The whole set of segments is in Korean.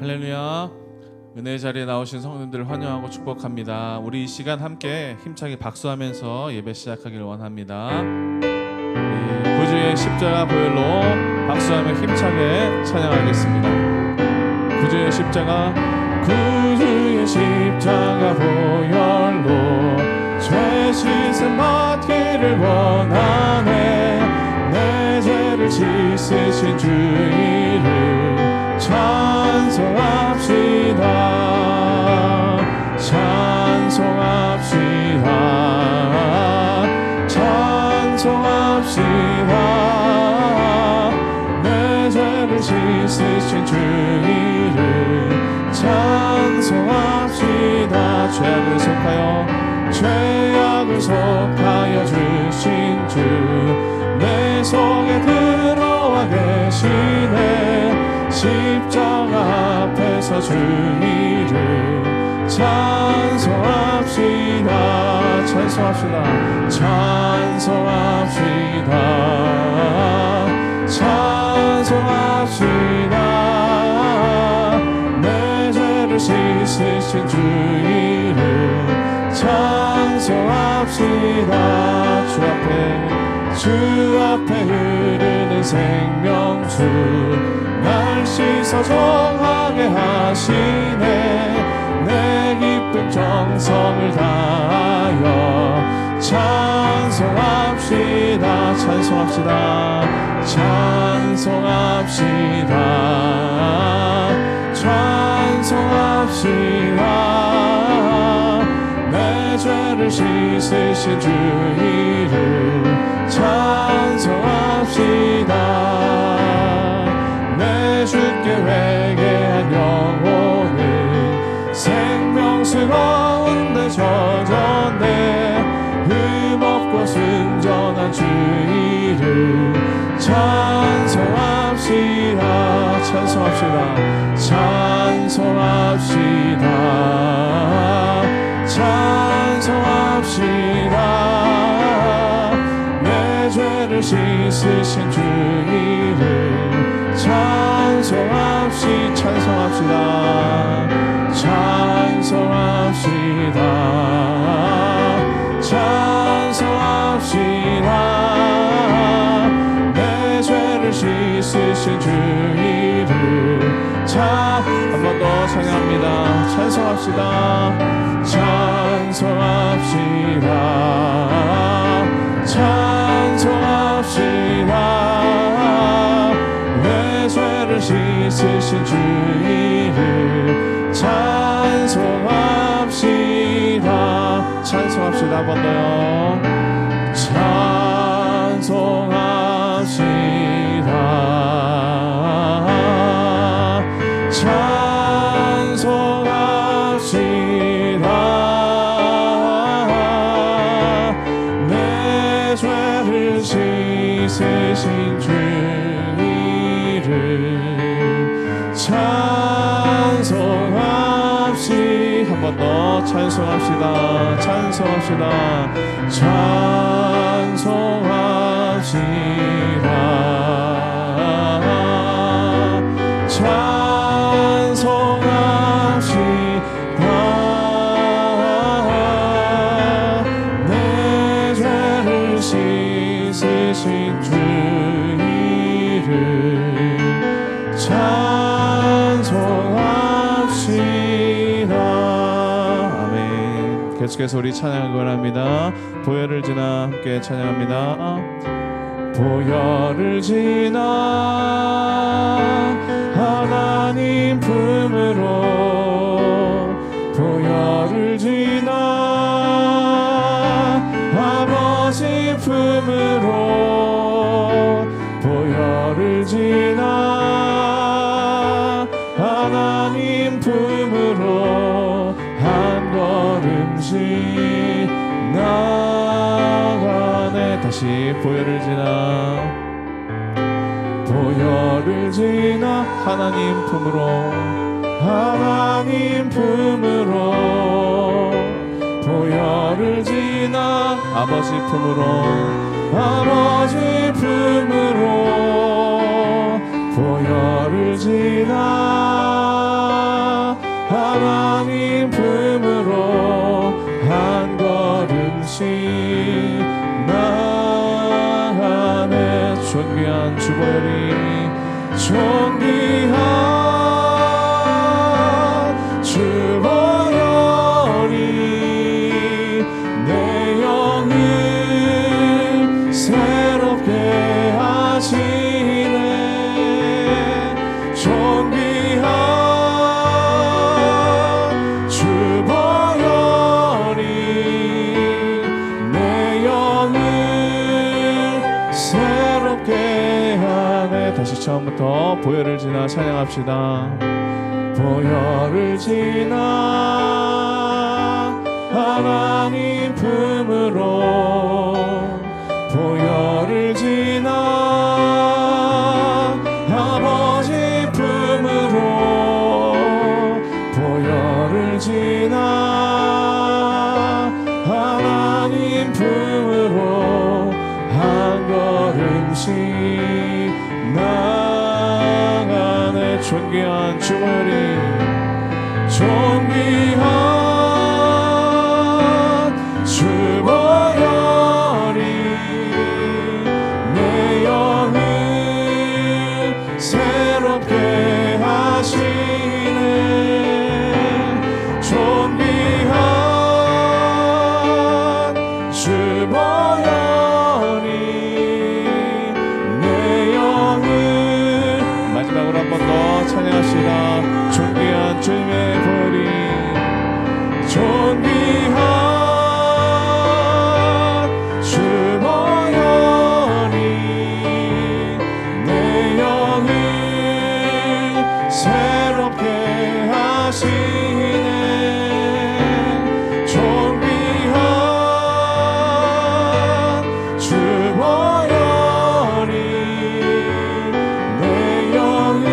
할렐루야. 은혜의 자리에 나오신 성도님들을 환영하고 축복합니다. 우리 이 시간 함께 힘차게 박수하면서 예배 시작하기를 원합니다. 구주의 십자가 보혈로 박수하며 힘차게 찬양하겠습니다. 구주의 십자가, 구주의 십자가 보혈로 죄 씻음 받기를 원하네. 내 죄를 씻으신 주 이름 찬송합시다. 찬송합시다. 찬송합시다. 내 죄를 씻으신 주 이름 찬송합시다. 죄악을 속하여 주신 주 내 속에 들어와 계시네. 십자가 앞에서 주 이름 찬송합시다. 찬송합시다. 찬송합시다. 찬송합시다. 내 죄를 씻으신 주 이름 찬송합시다. 주 앞에 흐르는 생명수 날 씻어 정하게 하시네. 내 기쁨 정성을 다하여 찬송합시다. 찬송합시다. 찬송합시다. 찬송합시다. 내 죄를 씻으신 주 이름 찬송합시다. 내 주께 회개한 영혼은 생명수 가운데 젖었네. 흠없고 순전한 주 이름 찬송합시다. 찬송합시다. 찬송합시다. 찬송합시다. 내 죄를 씻으신 주 이름 찬송합시다. 찬송합시다. 찬송합시다. 찬송합시다. 내 죄를 씻으신 주 이름 한 번 더 찬양합니다. 찬송합시다. 찬송합시다. 찬송합시다. 내 죄를 씻으신 주 이름 찬송합시다. 찬송합시다. 한 번 더요. 찬송합시다. 찬송합시다. 내 죄를 씻으신 주 이름 찬송합시다. 한 번 더 찬송합시다. 찬송합시다. 찬송합시다. 찬송합시다. 내 죄를 씻으신 주 이름 찬송합시다. 아멘. 계속해서 우리 찬양을 원합니다. 보혈을 지나 함께 찬양합니다. 보혈을 지나 하나님 품으로 보혈을 지나 아버지 품으로 보혈을 지나 하나님 품으로 한 걸음씩 나가네. 다시 보혈을 지나 보혈을 지나 하나님 품으로 하나님 품으로 보혈을 지나 아버지 품으로 아버지 품으로 보혈을 지나 하나님 품으로 한 걸음씩 나아가네. 존귀한 주보혈이 존귀한 주보혈이 내 영을 새롭게 하시네. 존귀한 주보혈이 내 영을 새롭게 하네. 다시 처음부터 보혈을 지나 찬양합시다. 보혈을 지나 하나님 품으로, 보혈을 지나 아버지 품으로, 보혈을 지나 하나님 품으로 한 걸음씩 나아가네. 존귀한 주보혈이 존귀한 주보혈이 내 영을 새롭게 하시네. 존귀한 주보혈이 내 영을. 마지막으로 한 번 더 찬양합시다. 존귀한 주님의 보혈이, 존귀한 주보혈이 내 영을 새롭게 하시네. 존귀한 주보혈이 내 영을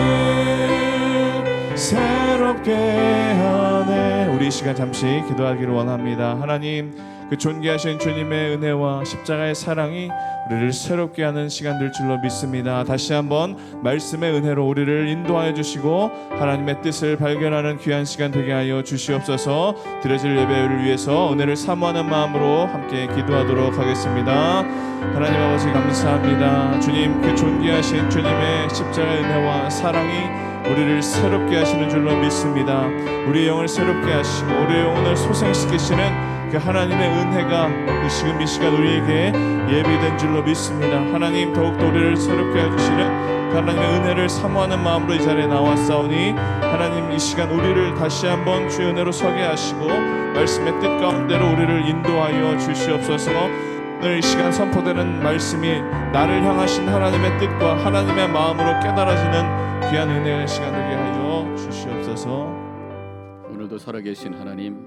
새롭게 하네. 우리 이 시간 잠시 기도하기를 원합니다. 하나님, 그 존귀하신 주님의 은혜와 십자가의 사랑이 우리를 새롭게 하는 시간 될 줄로 믿습니다. 다시 한번 말씀의 은혜로 우리를 인도하여 주시고 하나님의 뜻을 발견하는 귀한 시간 되게 하여 주시옵소서. 드려질 예배를 위해서 은혜를 사모하는 마음으로 함께 기도하도록 하겠습니다. 하나님 아버지 감사합니다. 주님, 그 존귀하신 주님의 십자가의 은혜와 사랑이 우리를 새롭게 하시는 줄로 믿습니다. 우리의 영을 새롭게 하시고 우리의 영혼을 소생시키시는 그 하나님의 은혜가 그 지금 이 시간 우리에게 예비된 줄로 믿습니다. 하나님, 더욱더 우리를 새롭게 해주시는 그 하나님의 은혜를 사모하는 마음으로 이 자리에 나왔사오니 하나님, 이 시간 우리를 다시 한번 주의 은혜로 서게 하시고 말씀의 뜻 가운데로 우리를 인도하여 주시옵소서. 오늘 이 시간 선포되는 말씀이 나를 향하신 하나님의 뜻과 하나님의 마음으로 깨달아지는 귀한 은혜의 시간 되게 하여 주시옵소서. 오늘도 살아계신 하나님,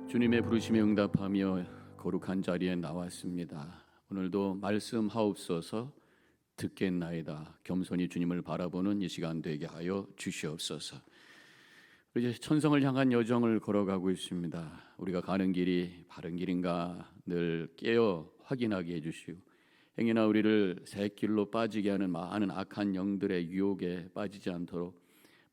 주님의 부르심에 응답하며 거룩한 자리에 나왔습니다. 오늘도 말씀하옵소서. 듣겠나이다. 겸손히 주님을 바라보는 이 시간 되게 하여 주시옵소서. 이제 천성을 향한 여정을 걸어가고 있습니다. 우리가 가는 길이 바른 길인가 늘 깨어 확인하게 해주시고, 행여나 우리를 새 길로 빠지게 하는 많은 악한 영들의 유혹에 빠지지 않도록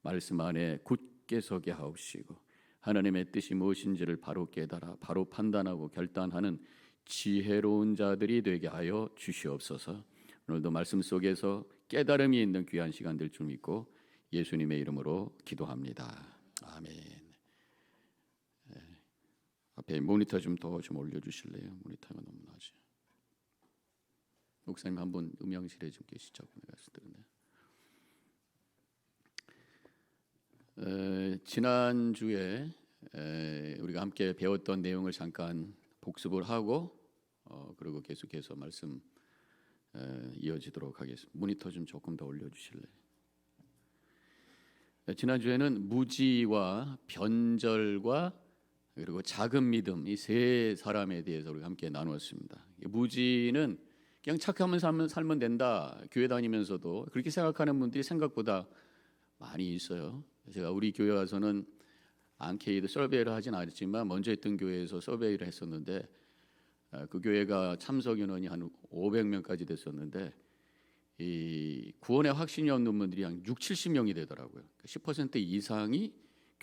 말씀 안에 굳게 서게 하옵시고, 하나님의 뜻이 무엇인지를 바로 깨달아 바로 판단하고 결단하는 지혜로운 자들이 되게 하여 주시옵소서. 오늘도 말씀 속에서 깨달음이 있는 귀한 시간 될 줄 믿고 예수님의 이름으로 기도합니다. 아멘. 앞에 모니터 좀 더 올려주실래요? 모니터가 너무 낮아요. 목사님 한번 음향실에 좀 계시자고 내가 들었네. 지난주에 우리가 함께 배웠던 내용을 잠깐 복습을 하고 그리고 계속해서 말씀 이어지도록 하겠습니다. 모니터 좀 조금 더 올려주실래요? 지난주에는 무지와 변절과 그리고 작은 믿음, 이 세 사람에 대해서 우리가 함께 나누었습니다. 무지는 그냥 착하면 살면 된다. 교회 다니면서도 그렇게 생각하는 분들이 생각보다 많이 있어요. 제가 우리 교회 와서는 안케이드 서베이를 하진 않았지만 먼저 했던 교회에서 서베이를 했었는데 그 교회가 참석 인원이 한 500명까지 됐었는데 이 구원의 확신이 없는 분들이 한 60, 70명이 되더라고요. 10% 이상이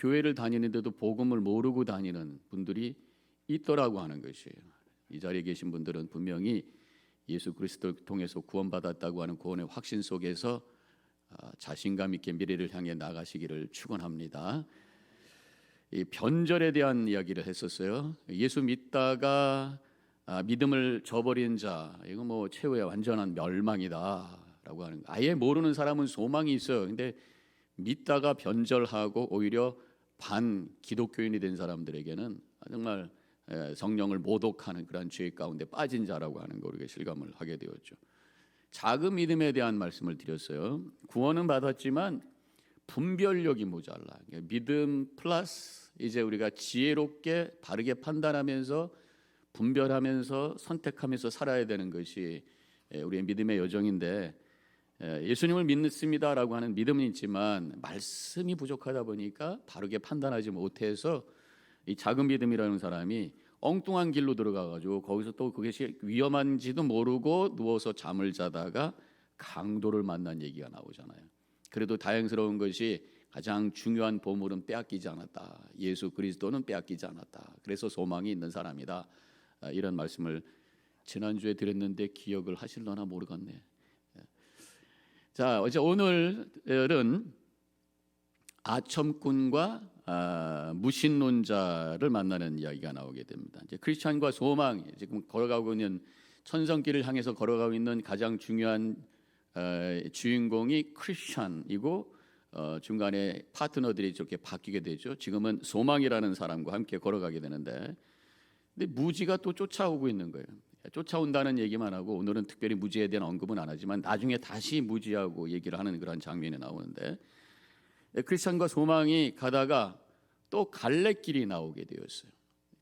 교회를 다니는데도 복음을 모르고 다니는 분들이 있더라고 하는 것이에요. 이 자리에 계신 분들은 분명히 예수 그리스도를 통해서 구원받았다고 하는 구원의 확신 속에서 자신감 있게 미래를 향해 나가시기를 축원합니다. 이 변절에 대한 이야기를 했었어요. 예수 믿다가 믿음을 저버린 자, 이거 뭐 최후의 완전한 멸망이다라고 하는 거. 아예 모르는 사람은 소망이 있어요. 근데 믿다가 변절하고 오히려 반 기독교인이 된 사람들에게는 정말 성령을 모독하는 그런 죄 가운데 빠진 자라고 하는 거 우리가 실감을 하게 되었죠. 작은 믿음에 대한 말씀을 드렸어요. 구원은 받았지만 분별력이 모자라. 믿음 플러스 이제 우리가 지혜롭게 바르게 판단하면서 분별하면서 선택하면서 살아야 되는 것이 우리의 믿음의 여정인데, 예수님을 믿습니다라고 하는 믿음은 있지만 말씀이 부족하다 보니까 바르게 판단하지 못해서 이 작은 믿음이라는 사람이 엉뚱한 길로 들어가가지고 거기서 또 그것이 위험한지도 모르고 누워서 잠을 자다가 강도를 만난 얘기가 나오잖아요. 그래도 다행스러운 것이 가장 중요한 보물은 빼앗기지 않았다. 예수 그리스도는 빼앗기지 않았다. 그래서 소망이 있는 사람이다. 이런 말씀을 지난주에 드렸는데 기억을 하실려나 모르겠네. 자, 오늘은 아첨꾼과 무신론자를 만나는 이야기가 나오게 됩니다. 이제 크리스찬과 소망, 지금 걸어가고 있는 천성길을 향해서 걸어가고 있는 가장 중요한 주인공이 크리스찬이고 중간에 파트너들이 이렇게 바뀌게 되죠. 지금은 소망이라는 사람과 함께 걸어가게 되는데, 근데 무지가 또 쫓아오고 있는 거예요. 쫓아온다는 얘기만 하고 오늘은 특별히 무지에 대한 언급은 안 하지만 나중에 다시 무지하고 얘기를 하는 그런 장면이 나오는데, 크리스찬과 소망이 가다가 또 갈래길이 나오게 되었어요.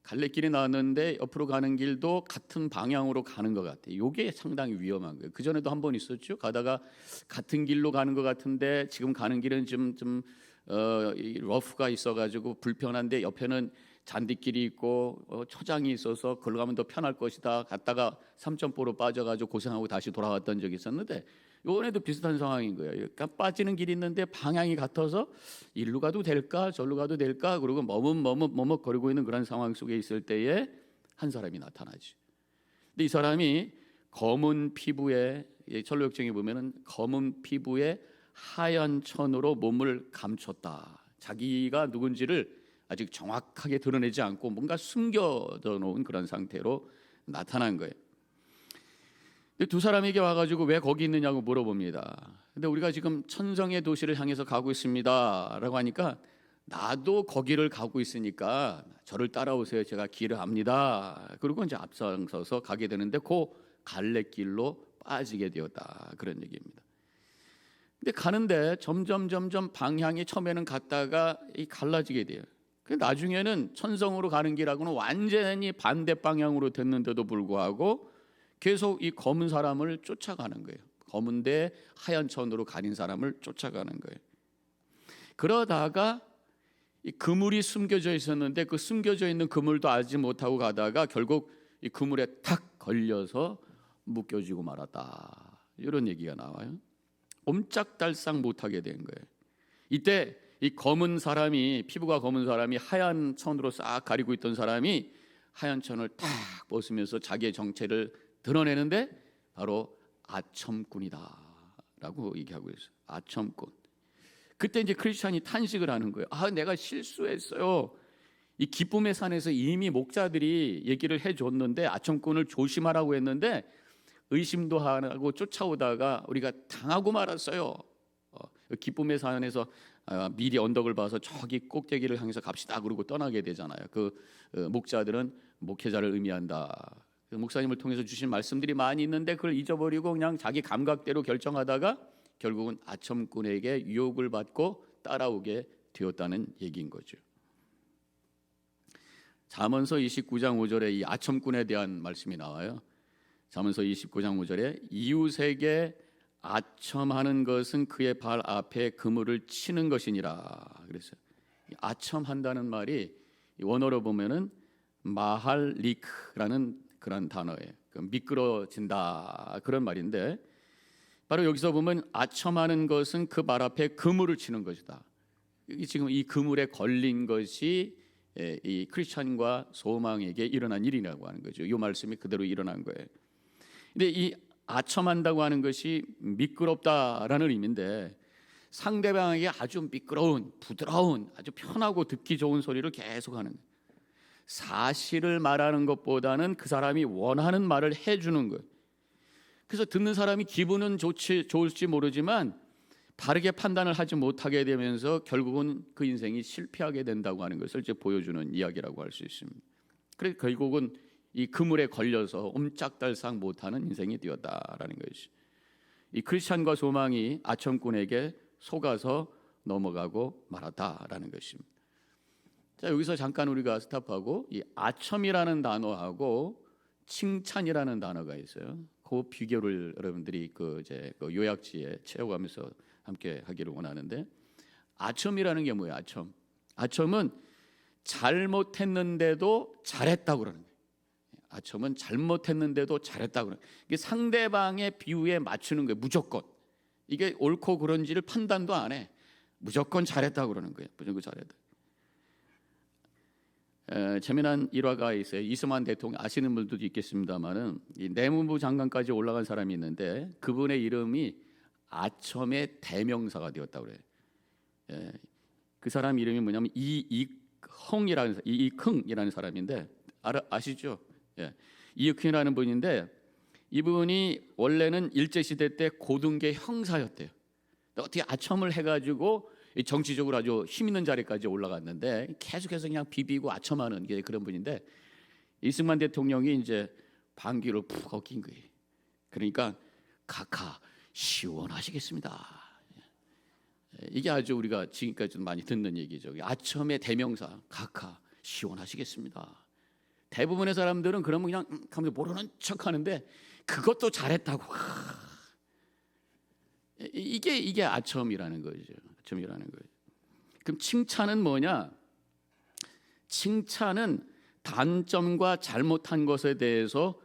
갈래길이 나왔는데 옆으로 가는 길도 같은 방향으로 가는 것 같아요. 이게 상당히 위험한 거예요. 그 전에도 한 번 있었죠. 가다가 같은 길로 가는 것 같은데 지금 가는 길은 좀 러프가 있어가지고 불편한데 옆에는 잔디길이 있고 초장이 있어서 걸로 가면 더 편할 것이다. 갔다가 삼천포로 빠져가지고 고생하고 다시 돌아왔던 적이 있었는데, 이번에도 비슷한 상황인 거예요. 그러니까 빠지는 길이 있는데 방향이 같아서 일로 가도 될까 저로 가도 될까 그러고 머뭇거리고 있는 그런 상황 속에 있을 때에 한 사람이 나타나지. 근데 이 사람이 검은 피부에, 철로역정에 보면은 검은 피부에 하얀 천으로 몸을 감췄다. 자기가 누군지를 아직 정확하게 드러내지 않고 뭔가 숨겨져 놓은 그런 상태로 나타난 거예요. 두 사람에게 와가지고 왜 거기 있느냐고 물어봅니다. 근데 우리가 지금 천성의 도시를 향해서 가고 있습니다 라고 하니까, 나도 거기를 가고 있으니까 저를 따라오세요. 제가 길을 압니다. 그리고 이제 앞서서 가게 되는데 그 갈래길로 빠지게 되었다, 그런 얘기입니다. 근데 가는데 점점 방향이 처음에는 갔다가 갈라지게 돼요. 나중에는 천성으로 가는 길하고는 완전히 반대 방향으로 됐는데도 불구하고 계속 이 검은 사람을 쫓아가는 거예요. 검은데 하얀 천으로 가린 사람을 쫓아가는 거예요. 그러다가 이 그물이 숨겨져 있었는데 그 숨겨져 있는 그물도 알지 못하고 가다가 결국 이 그물에 탁 걸려서 묶여지고 말았다, 이런 얘기가 나와요. 옴짝달싹 못하게 된 거예요. 이때 이 검은 사람이, 피부가 검은 사람이 하얀 천으로 싹 가리고 있던 사람이 하얀 천을 탁 벗으면서 자기의 정체를 드러내는데 바로 아첨꾼이다라고 얘기하고 있어요. 아첨꾼. 그때 이제 크리스찬이 탄식을 하는 거예요. 내가 실수했어요. 이 기쁨의 산에서 이미 목자들이 얘기를 해줬는데 아첨꾼을 조심하라고 했는데 의심도 안 하고 쫓아오다가 우리가 당하고 말았어요. 기쁨의 산에서 미리 언덕을 봐서 저기 꼭대기를 향해서 갑시다 그러고 떠나게 되잖아요. 그 목자들은 목회자를 의미한다. 목사님을 통해서 주신 말씀들이 많이 있는데 그걸 잊어버리고 그냥 자기 감각대로 결정하다가 결국은 아첨꾼에게 유혹을 받고 따라오게 되었다는 얘기인 거죠. 잠언서 29장 5절에 이 아첨꾼에 대한 말씀이 나와요. 잠언서 29장 5절에 이웃에게 아첨하는 것은 그의 발 앞에 그물을 치는 것이니라 그랬어요. 아첨한다는 말이 원어로 보면은 마할리크라는 그런 단어예요. 미끄러진다, 그런 말인데, 바로 여기서 보면 아첨하는 것은 그 발 앞에 그물을 치는 것이다. 지금 이 그물에 걸린 것이 이 크리스찬과 소망에게 일어난 일이라고 하는 거죠. 이 말씀이 그대로 일어난 거예요. 근데 이 아첨한다고 하는 것이 미끄럽다라는 의미인데 상대방에게 아주 미끄러운, 부드러운, 아주 편하고 듣기 좋은 소리를 계속하는 거예요. 사실을 말하는 것보다는 그 사람이 원하는 말을 해주는 거예요. 그래서 듣는 사람이 기분은 좋을지 모르지만 바르게 판단을 하지 못하게 되면서 결국은 그 인생이 실패하게 된다고 하는 것을 이제 보여주는 이야기라고 할 수 있습니다. 그래서 결국은 이 그물에 걸려서 옴짝달싹 못하는 인생이 되었다라는 것이, 이 크리스찬과 소망이 아첨꾼에게 속아서 넘어가고 말았다라는 것입니다. 자, 여기서 잠깐 우리가 스탑하고 이 아첨이라는 단어하고 칭찬이라는 단어가 있어요. 그 비교를 여러분들이 그 요약지에 채워가면서 함께 하기를 원하는데, 아첨이라는 게 뭐예요? 아첨은 잘못했는데도 잘했다고 그러는 거예요. 아첨은 잘못했는데도 잘했다고 그러는 거예요. 이게 상대방의 비유에 맞추는 거예요. 무조건 이게 옳고 그른지를 판단도 안 해. 무조건 잘했다고 그러는 거예요. 무조건 잘했다. 재미난 일화가 있어요. 이승만 대통령 아시는 분들도 있겠습니다만은 이 내무부 장관까지 올라간 사람이 있는데 그분의 이름이 아첨의 대명사가 되었다고 그래요. 그 사람 이름이 뭐냐면 이익흥이라는 사람인데 아시죠? 이익흥이라는 분인데 이분이 원래는 일제시대 때 고등계 형사였대요. 어떻게 아첨을 해가지고 정치적으로 아주 힘 있는 자리까지 올라갔는데 계속해서 그냥 비비고 아첨하는 게 그런 분인데, 이승만 대통령이 이제 반기를 푹 꺾인 거예요. 그러니까 카카 시원하시겠습니다. 이게 아주 우리가 지금까지 좀 많이 듣는 얘기죠. 아첨의 대명사 카카 시원하시겠습니다. 대부분의 사람들은 그러면 그냥 하면서 모르는 척하는데 그것도 잘했다고. 이게 아첨이라는 거죠. 아첨이라는 거예요. 그럼 칭찬은 뭐냐? 칭찬은 단점과 잘못한 것에 대해서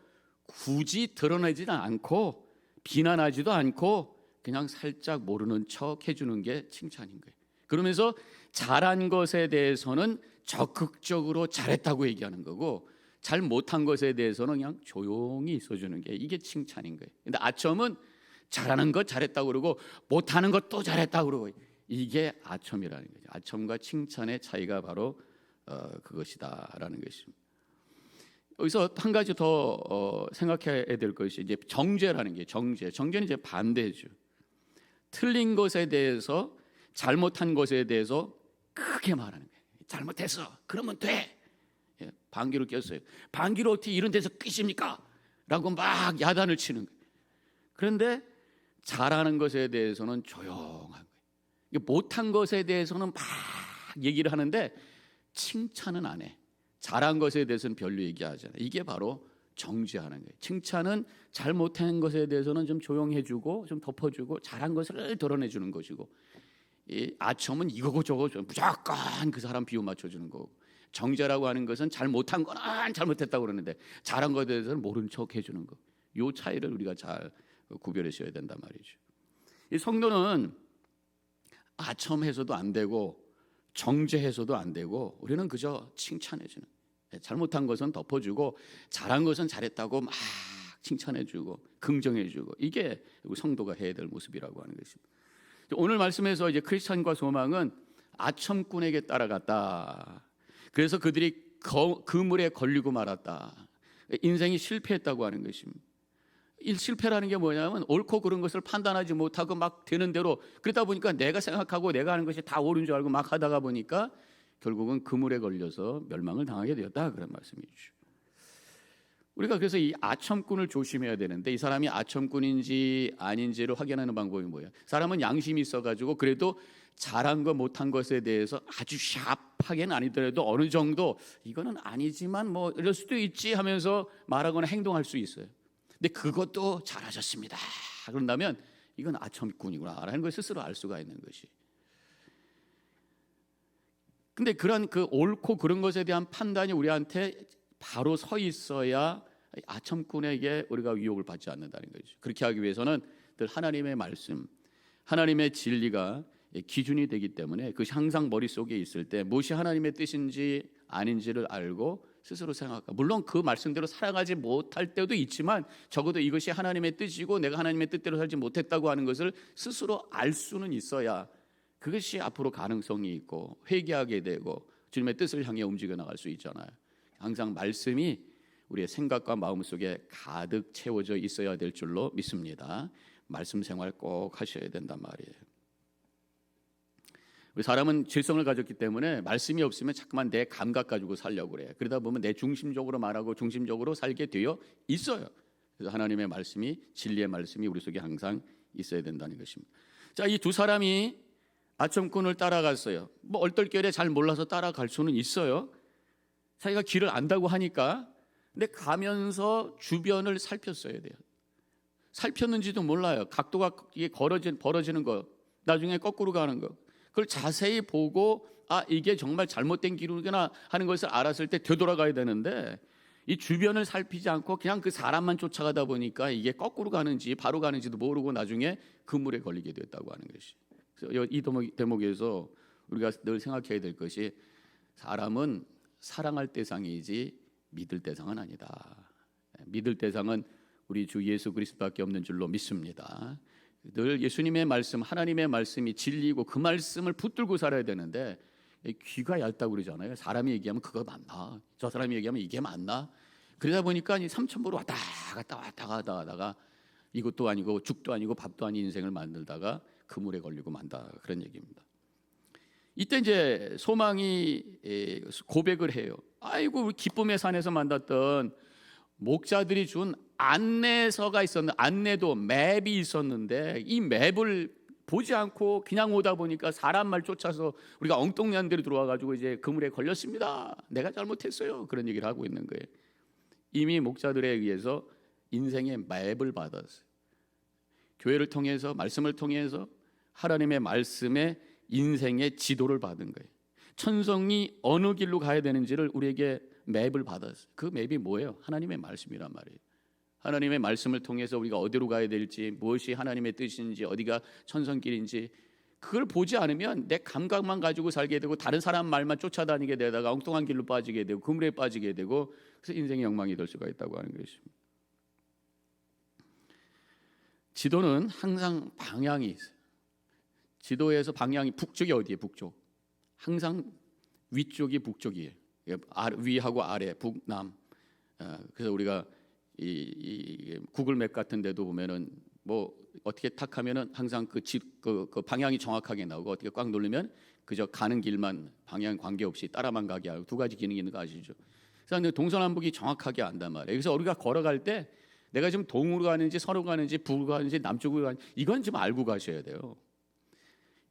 굳이 드러내지도 않고 비난하지도 않고 그냥 살짝 모르는 척 해주는 게 칭찬인 거예요. 그러면서 잘한 것에 대해서는 적극적으로 잘했다고 얘기하는 거고, 잘 못한 것에 대해서는 그냥 조용히 있어주는 게 이게 칭찬인 거예요. 근데 아첨은 잘하는 것 잘했다고 그러고 못하는 것도 잘했다고 그러고, 이게 아첨이라는 거죠. 아첨과 칭찬의 차이가 바로 그것이다라는 것입니다. 여기서 한 가지 더 생각해야 될 것이 이제 정죄라는 게, 정죄는 이제 반대죠. 틀린 것에 대해서, 잘못한 것에 대해서 크게 말하는 거예요. 잘못했어, 그러면 돼. 방귀를 꼈어요. 방귀를 어떻게 이런 데서 끼십니까? 라고 막 야단을 치는 거예요. 그런데 잘하는 것에 대해서는 조용한 거예요. 못한 것에 대해서는 막 얘기를 하는데 칭찬은 안 해. 잘한 것에 대해서는 별로 얘기하잖아요. 이게 바로 정죄하는 거예요. 칭찬은 잘못한 것에 대해서는 좀 조용해주고 좀 덮어주고 잘한 것을 드러내주는 것이고, 이 아첨은 이거고 저거 무조건 그 사람 비유 맞춰주는 거고, 정죄라고 하는 것은 잘못한 거는 잘못했다고 그러는데 잘한 것에 대해서는 모른 척 해주는 거. 이 차이를 우리가 잘 구별하셔야 된단 말이죠. 이 성도는 아첨해서도 안 되고 정죄해서도 안 되고, 우리는 그저 칭찬해주는, 잘못한 것은 덮어주고 잘한 것은 잘했다고 막 칭찬해주고 긍정해주고, 이게 성도가 해야 될 모습이라고 하는 것입니다. 오늘 말씀에서 이제 크리스찬과 소망은 아첨꾼에게 따라갔다. 그래서 그들이 그물에 걸리고 말았다. 인생이 실패했다고 하는 것입니다. 실패라는 게 뭐냐면 옳고 그른 것을 판단하지 못하고 막 되는 대로, 그러다 보니까 내가 생각하고 내가 하는 것이 다 옳은 줄 알고 막 하다가 보니까 결국은 그물에 걸려서 멸망을 당하게 되었다, 그런 말씀이죠. 우리가 그래서 이 아첨꾼을 조심해야 되는데, 이 사람이 아첨꾼인지 아닌지를 확인하는 방법이 뭐예요? 사람은 양심이 있어가지고 그래도 잘한 것 못한 것에 대해서 아주 샤프하게는 아니더라도 어느 정도 이거는 아니지만 뭐 이럴 수도 있지 하면서 말하거나 행동할 수 있어요. 근데 그것도 잘하셨습니다 그런다면 이건 아첨꾼이구나 라는 걸 스스로 알 수가 있는 것이. 근데 그런 그 옳고 그런 것에 대한 판단이 우리한테 바로 서 있어야 아첨꾼에게 우리가 유혹을 받지 않는다는 거죠. 그렇게 하기 위해서는 늘 하나님의 말씀, 하나님의 진리가 기준이 되기 때문에 그것이 항상 머릿속에 있을 때 무엇이 하나님의 뜻인지 아닌지를 알고 스스로 생각하고, 물론 그 말씀대로 살아가지 못할 때도 있지만 적어도 이것이 하나님의 뜻이고 내가 하나님의 뜻대로 살지 못했다고 하는 것을 스스로 알 수는 있어야 그것이 앞으로 가능성이 있고 회개하게 되고 주님의 뜻을 향해 움직여 나갈 수 있잖아요. 항상 말씀이 우리의 생각과 마음속에 가득 채워져 있어야 될 줄로 믿습니다. 말씀 생활 꼭 하셔야 된단 말이에요. 우리 사람은 질성을 가졌기 때문에 말씀이 없으면 자꾸만 내 감각 가지고 살려고 그래요. 그러다 보면 내 중심적으로 말하고 중심적으로 살게 되어 있어요. 그래서 하나님의 말씀이, 진리의 말씀이 우리 속에 항상 있어야 된다는 것입니다. 자, 이 두 사람이 아첨꾼을 따라갔어요. 뭐 얼떨결에 잘 몰라서 따라갈 수는 있어요. 자기가 길을 안다고 하니까. 근데 가면서 주변을 살폈어야 돼요. 살폈는지도 몰라요. 각도가 이게 벌어지는 거, 나중에 거꾸로 가는 거, 그걸 자세히 보고 이게 정말 잘못된 길이구나 하는 것을 알았을 때 되돌아가야 되는데 이 주변을 살피지 않고 그냥 그 사람만 쫓아가다 보니까 이게 거꾸로 가는지 바로 가는지도 모르고 나중에 그물에 걸리게 됐다고 하는 것이. 그래서 이 대목에서 우리가 늘 생각해야 될 것이, 사람은 사랑할 대상이지 믿을 대상은 아니다. 믿을 대상은 우리 주 예수 그리스도밖에 없는 줄로 믿습니다. 늘 예수님의 말씀, 하나님의 말씀이 진리고 그 말씀을 붙들고 살아야 되는데 귀가 얇다고 그러잖아요. 사람이 얘기하면 그거 맞나? 저 사람이 얘기하면 이게 맞나? 그러다 보니까 이 삼천포로 왔다 갔다 하다가 이것도 아니고 죽도 아니고 밥도 아닌 인생을 만들다가 그물에 걸리고 만다, 그런 얘기입니다. 이때 이제 소망이 고백을 해요. 아이고, 우리 기쁨의 산에서 만났던 목자들이 준 안내서가 있었는데, 안내도 맵이 있었는데 이 맵을 보지 않고 그냥 오다 보니까 사람 말 쫓아서 우리가 엉뚱한 데로 들어와 가지고 이제 그물에 걸렸습니다. 내가 잘못했어요. 그런 얘기를 하고 있는 거예요. 이미 목자들에 의해서 인생의 맵을 받았어요. 교회를 통해서, 말씀을 통해서 하나님의 말씀에 인생의 지도를 받은 거예요. 천성이 어느 길로 가야 되는지를 우리에게 맵을 받았어요. 그 맵이 뭐예요? 하나님의 말씀이란 말이에요. 하나님의 말씀을 통해서 우리가 어디로 가야 될지, 무엇이 하나님의 뜻인지, 어디가 천성길인지, 그걸 보지 않으면 내 감각만 가지고 살게 되고 다른 사람 말만 쫓아다니게 되다가 엉뚱한 길로 빠지게 되고 그물에 빠지게 되고, 그래서 인생의 엉망이 될 수가 있다고 하는 것입니다. 지도는 항상 방향이 있어요. 지도에서 방향이 북쪽이 어디예요? 북쪽. 항상 위쪽이 북쪽이에요. 위하고 아래, 북남. 그래서 우리가 이 구글 맵 같은 데도 보면은 뭐 어떻게 탁 하면은 항상 그 방향이 정확하게 나오고, 어떻게 꽉 누르면 그저 가는 길만 방향 관계없이 따라만 가게 하고, 두 가지 기능이 있는 거 아시죠? 그래서 동서남북이 정확하게 안단 말이에요. 그래서 우리가 걸어갈 때 내가 지금 동으로 가는지 서로 가는지 북으로 가는지 남쪽으로 가는지 이건 좀 알고 가셔야 돼요.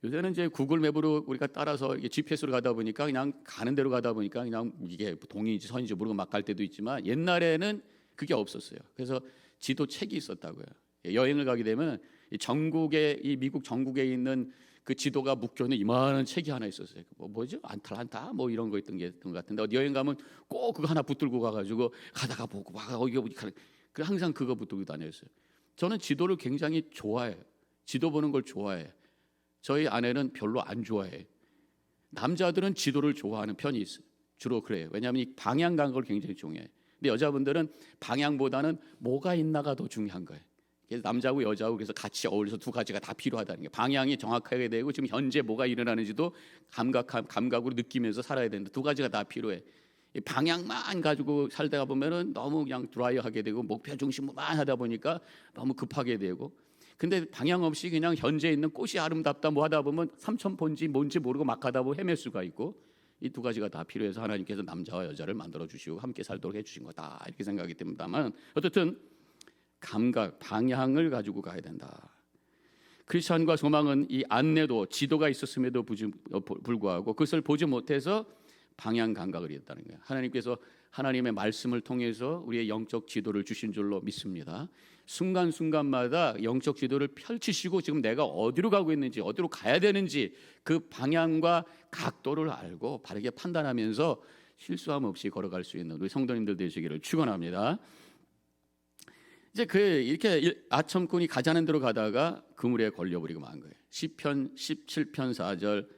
요새는 이제 구글 맵으로 우리가 따라서 GPS로 가다 보니까 그냥 가는 대로 가다 보니까 그냥 이게 동인지 서인지 모르고 막 갈 때도 있지만, 옛날에는 그게 없었어요. 그래서 지도 책이 있었다고요. 여행을 가게 되면 이 미국 전국에 있는 그 지도가 묶여있는 이만한 책이 하나 있었어요. 뭐죠? 안탈란타 뭐 이런 거 있던 것 같은데, 어디 여행 가면 꼭 그거 하나 붙들고 가가지고 가다가 보고 막 항상 그거 붙들고 다녔어요. 저는 지도를 굉장히 좋아해요. 지도 보는 걸 좋아해요. 저희 아내는 별로 안 좋아해. 남자들은 지도를 좋아하는 편이 있어요. 주로 그래요. 왜냐하면 이 방향 감각을 굉장히 중요해요. 근데 여자분들은 방향보다는 뭐가 있나가 더 중요한 거예요. 그래서 남자하고 여자하고 그래서 같이 어울려서 두 가지가 다 필요하다는 게, 방향이 정확하게 되고 지금 현재 뭐가 일어나는지도 감각으로 느끼면서 살아야 되는데 두 가지가 다 필요해. 이 방향만 가지고 살다가 보면은 너무 그냥 드라이하게 되고 목표 중심만 하다 보니까 너무 급하게 되고, 근데 방향 없이 그냥 현재 있는 꽃이 아름답다 뭐 하다 보면 삼천포인지 뭔지 모르고 막 가다 보면 헤맬 수가 있고, 이 두 가지가 다 필요해서 하나님께서 남자와 여자를 만들어 주시고 함께 살도록 해주신 거다, 이렇게 생각이 듭니다만, 어쨌든 감각, 방향을 가지고 가야 된다. 크리스천과 소망은 이 안내도 지도가 있었음에도 불구하고 그것을 보지 못해서 방향 감각을 잃었다는 거예요. 하나님께서 하나님의 말씀을 통해서 우리의 영적 지도를 주신 줄로 믿습니다. 순간순간마다 영적 지도를 펼치시고 지금 내가 어디로 가고 있는지, 어디로 가야 되는지 그 방향과 각도를 알고 바르게 판단하면서 실수함 없이 걸어갈 수 있는 우리 성도님들 되시기를 축원합니다. 이제 이렇게 아첨꾼이 가자는 대로 가다가 그물에 걸려버리고 만 거예요. 시편 17편 4절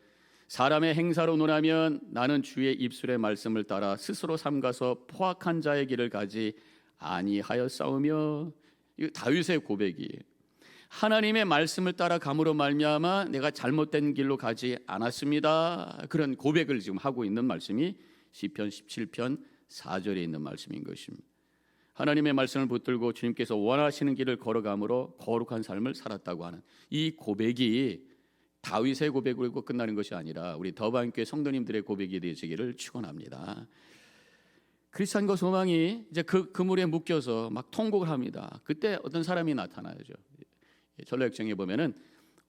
사람의 행사로 논하면 나는 주의 입술의 말씀을 따라 스스로 삼가서 포악한 자의 길을 가지 아니하였사오며. 이거 다윗의 고백이에요. 하나님의 말씀을 따라 감으로 말미암아 내가 잘못된 길로 가지 않았습니다. 그런 고백을 지금 하고 있는 말씀이 시편 17편 4절에 있는 말씀인 것입니다. 하나님의 말씀을 붙들고 주님께서 원하시는 길을 걸어감으로 거룩한 삶을 살았다고 하는 이 고백이 다윗의 고백으로 끝나는 것이 아니라 우리 더반교회 성도님들의 고백이 되시기를 축원합니다. 크리스찬과 소망이 이제 그 그물에 묶여서 막 통곡을 합니다. 그때 어떤 사람이 나타나죠. 전례역정에 보면은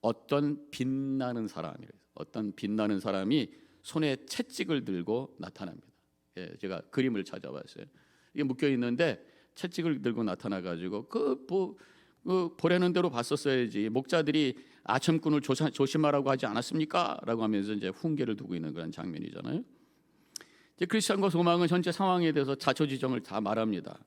어떤 빛나는 사람이 손에 채찍을 들고 나타납니다. 제가 그림을 찾아봤어요. 이게 묶여 있는데 채찍을 들고 나타나 가지고 보라는 대로 봤었어야지. 목자들이 아첨꾼을 조심하라고 하지 않았습니까? 라고 하면서 이제 훈계를 두고 있는 그런 장면이잖아요. 이제 크리스천과 소망은 현재 상황에 대해서 자초지종을 다 말합니다.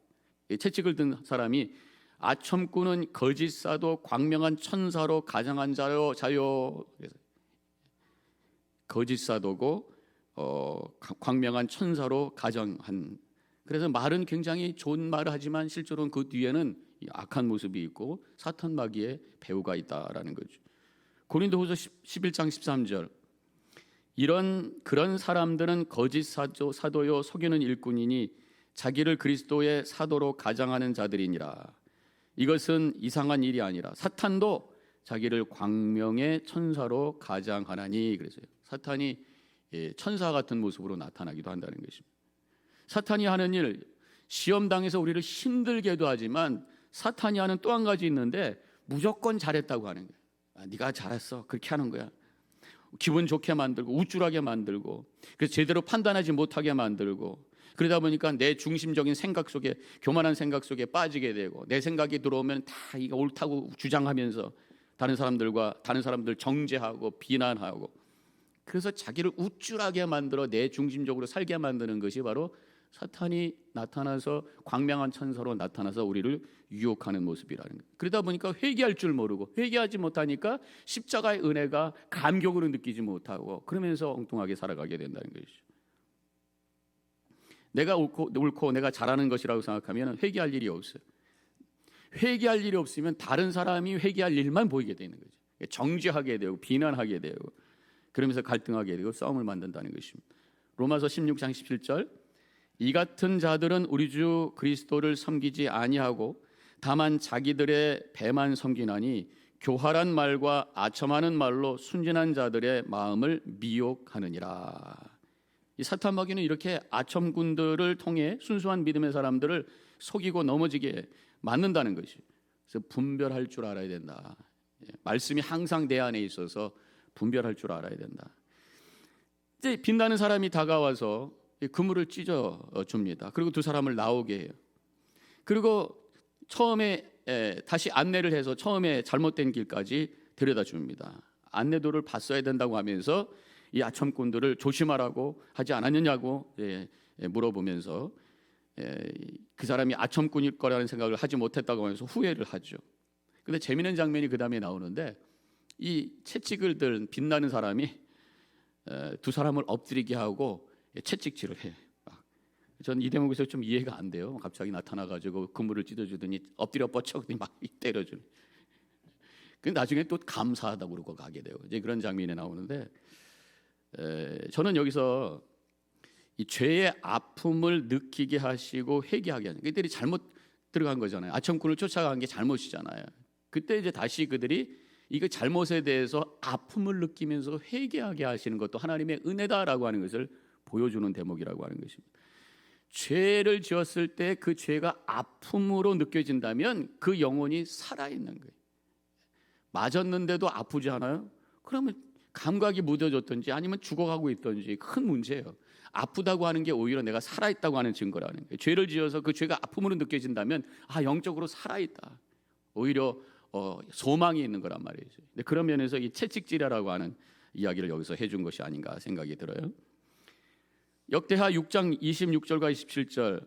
채찍을 든 사람이 아첨꾼은 거짓 사도 광명한 천사로 가장한 자요. 거짓 사도고 광명한 천사로 가정한. 그래서 말은 굉장히 좋은 말을 하지만 실제로는 그 뒤에는 악한 모습이 있고 사탄 마귀의 배후가 있다라는 거죠. 고린도후서 11장 13절 그런 사람들은 거짓 사도요 속이는 일꾼이니 자기를 그리스도의 사도로 가장하는 자들이니라. 이것은 이상한 일이 아니라 사탄도 자기를 광명의 천사로 가장하나니. 그래서요 사탄이 천사 같은 모습으로 나타나기도 한다는 것입니다. 사탄이 하는 일, 시험당해서 우리를 힘들게도 하지만 사탄이 하는 또 한 가지 있는데 무조건 잘했다고 하는 거야. 네가 잘했어, 그렇게 하는 거야. 기분 좋게 만들고 우쭐하게 만들고, 그래서 제대로 판단하지 못하게 만들고, 그러다 보니까 내 중심적인 생각 속에, 교만한 생각 속에 빠지게 되고, 내 생각이 들어오면 다 이거 옳다고 주장하면서 다른 사람들 정죄하고 비난하고, 그래서 자기를 우쭐하게 만들어 내 중심적으로 살게 만드는 것이 바로 사탄이 나타나서 광명한 천사로 나타나서 우리를 유혹하는 모습이라는 거예요. 그러다 보니까 회개할 줄 모르고, 회개하지 못하니까 십자가의 은혜가 감격으로 느끼지 못하고, 그러면서 엉뚱하게 살아가게 된다는 것이죠. 내가 옳고 내가 잘하는 것이라고 생각하면 회개할 일이 없어요. 회개할 일이 없으면 다른 사람이 회개할 일만 보이게 되는 거죠. 정죄하게 되고 비난하게 되고, 그러면서 갈등하게 되고 싸움을 만든다는 것입니다. 로마서 16장 17절 이 같은 자들은 우리 주 그리스도를 섬기지 아니하고 다만 자기들의 배만 섬기나니 교활한 말과 아첨하는 말로 순진한 자들의 마음을 미혹하느니라. 이 사탄 마귀는 이렇게 아첨꾼들을 통해 순수한 믿음의 사람들을 속이고 넘어지게 만든다는 것이. 그래서 분별할 줄 알아야 된다. 말씀이 항상 내 안에 있어서 분별할 줄 알아야 된다. 이제 빛나는 사람이 다가와서 그물을 찢어 줍니다. 그리고 두 사람을 나오게 해요. 그리고 처음에 다시 안내를 해서 처음에 잘못된 길까지 데려다 줍니다. 안내도를 봤어야 된다고 하면서 이 아첨꾼들을 조심하라고 하지 않았느냐고 물어보면서 그 사람이 아첨꾼일 거라는 생각을 하지 못했다고 하면서 후회를 하죠. 근데 재미있는 장면이 그 다음에 나오는데 이 채찍을 든 빛나는 사람이 두 사람을 엎드리게 하고 채찍질을 해요. 저는 이 대목에서 좀 이해가 안 돼요. 갑자기 나타나가지고 그물을 찢어주더니 엎드려 뻗쳐 막 때려주는. 근데 나중에 또 감사하다고 그러고 가게 돼요. 이제 그런 장면이 나오는데 저는 여기서 이 죄의 아픔을 느끼게 하시고 회개하게 하는. 그들이 잘못 들어간 거잖아요. 아첨꾼을 쫓아간 게 잘못이잖아요. 그때 이제 다시 그들이 이거 잘못에 대해서 아픔을 느끼면서 회개하게 하시는 것도 하나님의 은혜다라고 하는 것을 보여주는 대목이라고 하는 것입니다. 죄를 지었을 때 그 죄가 아픔으로 느껴진다면 그 영혼이 살아있는 거예요. 맞았는데도 아프지 않아요? 그러면 감각이 무뎌졌든지 아니면 죽어가고 있든지 큰 문제예요. 아프다고 하는 게 오히려 내가 살아있다고 하는 증거라는 거예요. 죄를 지어서 그 죄가 아픔으로 느껴진다면 영적으로 살아있다. 오히려 소망이 있는 거란 말이죠. 그런 면에서 이 채찍질이라고 하는 이야기를 여기서 해준 것이 아닌가 생각이 들어요. 역대하 6장 26절과 27절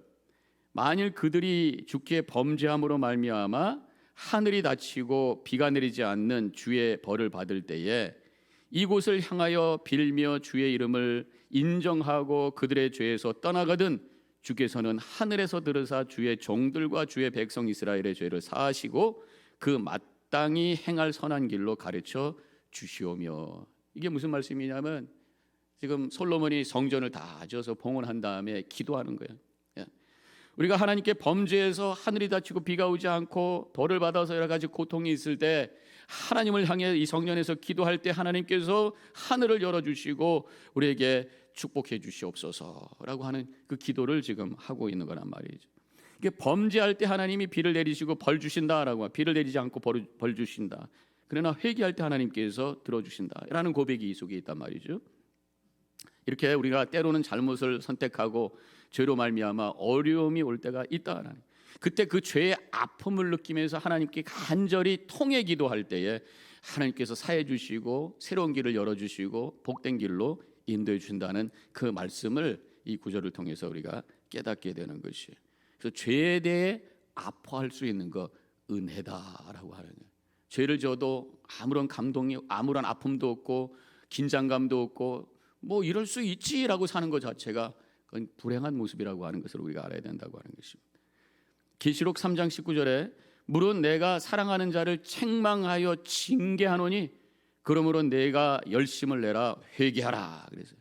만일 그들이 주께 범죄함으로 말미암아 하늘이 닫히고 비가 내리지 않는 주의 벌을 받을 때에 이곳을 향하여 빌며 주의 이름을 인정하고 그들의 죄에서 떠나가든 주께서는 하늘에서 들으사 주의 종들과 주의 백성 이스라엘의 죄를 사하시고 그 마땅히 행할 선한 길로 가르쳐 주시오며. 이게 무슨 말씀이냐면 지금 솔로몬이 성전을 다 지어서 봉헌한 다음에 기도하는 거예요. 우리가 하나님께 범죄해서 하늘이 닫히고 비가 오지 않고 벌을 받아서 여러 가지 고통이 있을 때 하나님을 향해 이 성전에서 기도할 때 하나님께서 하늘을 열어주시고 우리에게 축복해 주시옵소서라고 하는 그 기도를 지금 하고 있는 거란 말이죠. 이게 범죄할 때 하나님이 비를 내리시고 벌 주신다라고, 비를 내리지 않고 벌 주신다. 그러나 회개할 때 하나님께서 들어주신다라는 고백이 이 속에 있단 말이죠. 이렇게 우리가 때로는 잘못을 선택하고 죄로 말미암아 어려움이 올 때가 있다. 그때 그 죄의 아픔을 느끼면서 하나님께 간절히 통해 기도할 때에 하나님께서 사해 주시고 새로운 길을 열어주시고 복된 길로 인도해 준다는 그 말씀을 이 구절을 통해서 우리가 깨닫게 되는 것이에요. 그래서 죄에 대해 아파할 수 있는 거 은혜다라고 하는 거예요. 죄를 져도 아무런 감동이, 아무런 아픔도 없고 긴장감도 없고 뭐 이럴 수 있지라고 사는 것 자체가 그건 불행한 모습이라고 하는 것을 우리가 알아야 된다고 하는 것입니다. 계시록 3장 19절에 물론 내가 사랑하는 자를 책망하여 징계하노니 그러므로 내가 열심을 내라 회개하라. 그래서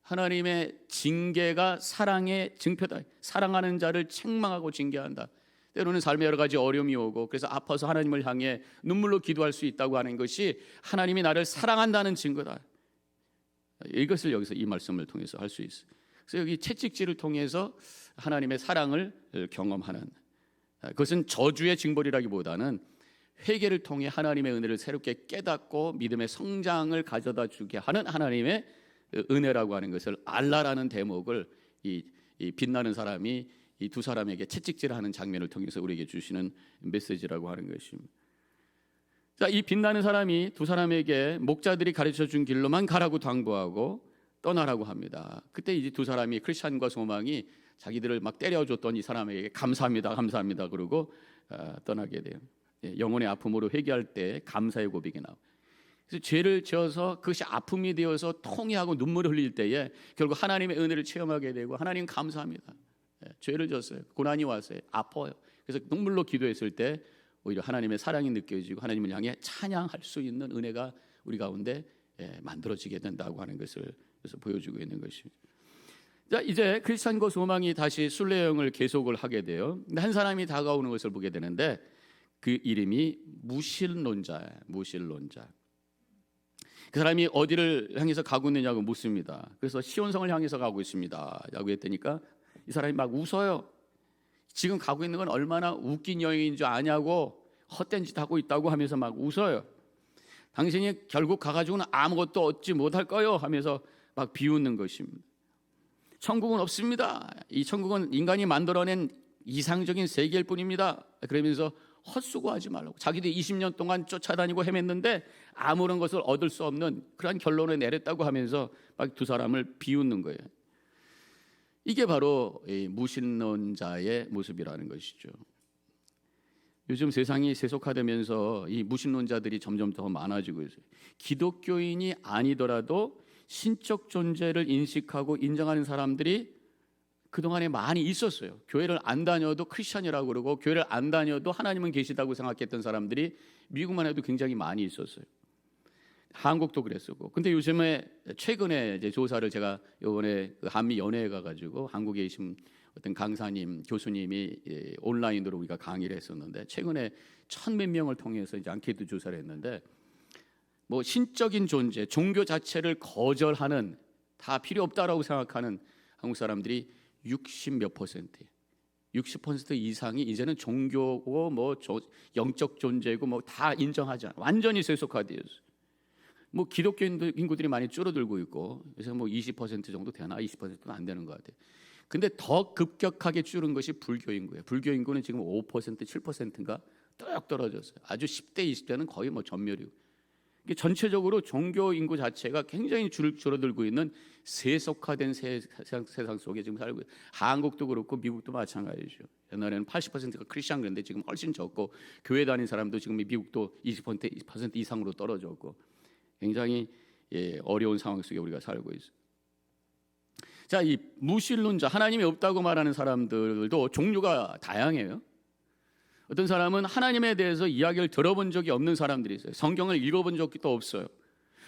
하나님의 징계가 사랑의 증표다. 사랑하는 자를 책망하고 징계한다. 때로는 삶에 여러 가지 어려움이 오고 그래서 아파서 하나님을 향해 눈물로 기도할 수 있다고 하는 것이 하나님이 나를 사랑한다는 증거다. 이것을 여기서 이 말씀을 통해서 할 수 있어요. 그래서 여기 채찍질을 통해서 하나님의 사랑을 경험하는, 그것은 저주의 징벌이라기보다는 회개를 통해 하나님의 은혜를 새롭게 깨닫고 믿음의 성장을 가져다 주게 하는 하나님의 은혜라고 하는 것을 알라라는 대목을 이 빛나는 사람이 이 두 사람에게 채찍질하는 장면을 통해서 우리에게 주시는 메시지라고 하는 것입니다. 자, 이 빛나는 사람이 두 사람에게 목자들이 가르쳐 준 길로만 가라고 당부하고 떠나라고 합니다. 그때 이제 두 사람이 크리스찬과 소망이 자기들을 막 때려줬던 이 사람에게 감사합니다, 감사합니다 그러고 떠나게 돼요. 영혼의 아픔으로 회개할 때 감사의 고백이 나와요. 그래서 죄를 지어서 그것이 아픔이 되어서 통회하고 눈물을 흘릴 때에 결국 하나님의 은혜를 체험하게 되고 하나님 감사합니다. 죄를 졌어요. 고난이 왔어요. 아파요. 그래서 눈물로 기도했을 때 오히려 하나님의 사랑이 느껴지고 하나님을 향해 찬양할 수 있는 은혜가 우리 가운데 만들어지게 된다고 하는 것을 그래서 보여주고 있는 것입니다. 자, 이제 크리스찬과 소망이 다시 순례 여행을 계속을 하게 돼요. 근데 한 사람이 다가오는 것을 보게 되는데 그 이름이 무신론자예요. 무신론자. 그 사람이 어디를 향해서 가고 있느냐고 묻습니다. 그래서 시온성을 향해서 가고 있습니다 라고 했더니까 이 사람이 막 웃어요. 지금 가고 있는 건 얼마나 웃긴 여행인 줄 아냐고 헛된 짓 하고 있다고 하면서 막 웃어요. 당신이 결국 가가지고는 아무것도 얻지 못할 거요 하면서 막 비웃는 것입니다. 천국은 없습니다. 이 천국은 인간이 만들어낸 이상적인 세계일 뿐입니다. 그러면서 헛수고하지 말라고. 자기들이 20년 동안 쫓아다니고 헤맸는데 아무런 것을 얻을 수 없는 그런 결론을 내렸다고 하면서 막 두 사람을 비웃는 거예요. 이게 바로 무신론자의 모습이라는 것이죠. 요즘 세상이 세속화되면서 이 무신론자들이 점점 더 많아지고 있어요. 기독교인이 아니더라도 신적 존재를 인식하고 인정하는 사람들이 그동안에 많이 있었어요. 교회를 안 다녀도 크리스찬이라고 그러고 교회를 안 다녀도 하나님은 계시다고 생각했던 사람들이 미국만 해도 굉장히 많이 있었어요. 한국도 그랬었고. 근데 요즘에 최근에 이제 조사를 제가 이번에 한미 연회에 가가지고 한국에 계신 어떤 강사님, 교수님이 온라인으로 우리가 강의를 했었는데 최근에 1,000몇 명을 통해서 이제 앙케이트 조사를 했는데 뭐 신적인 존재, 종교 자체를 거절하는 다 필요 없다라고 생각하는 한국 사람들이 60몇 %, 60% 이상이 이제는 종교고 뭐 영적 존재고 뭐 다 인정하지 않아. 완전히 세속화되었어요. 뭐 기독교 인구들이 많이 줄어들고 있고 그래서 뭐 20% 정도 되나 20%는 안 되는 것 같아요. 근데 더 급격하게 줄은 것이 불교 인구예요. 불교 인구는 지금 5% 7%인가 뚝 떨어졌어요. 아주 10대 20대는 거의 뭐 전멸이고 전체적으로 종교 인구 자체가 굉장히 줄어들고 있는 세속화된 세상 속에 지금 살고 있어요. 한국도 그렇고 미국도 마찬가지죠. 옛날에는 80%가 크리스천 그런데 지금 훨씬 적고 교회 다니는 사람도 지금 미국도 20% 이상으로 떨어졌고 굉장히 어려운 상황 속에 우리가 살고 있어요. 자, 이 무신론자, 하나님이 없다고 말하는 사람들도 종류가 다양해요. 어떤 사람은 하나님에 대해서 이야기를 들어본 적이 없는 사람들이 있어요. 성경을 읽어본 적도 없어요.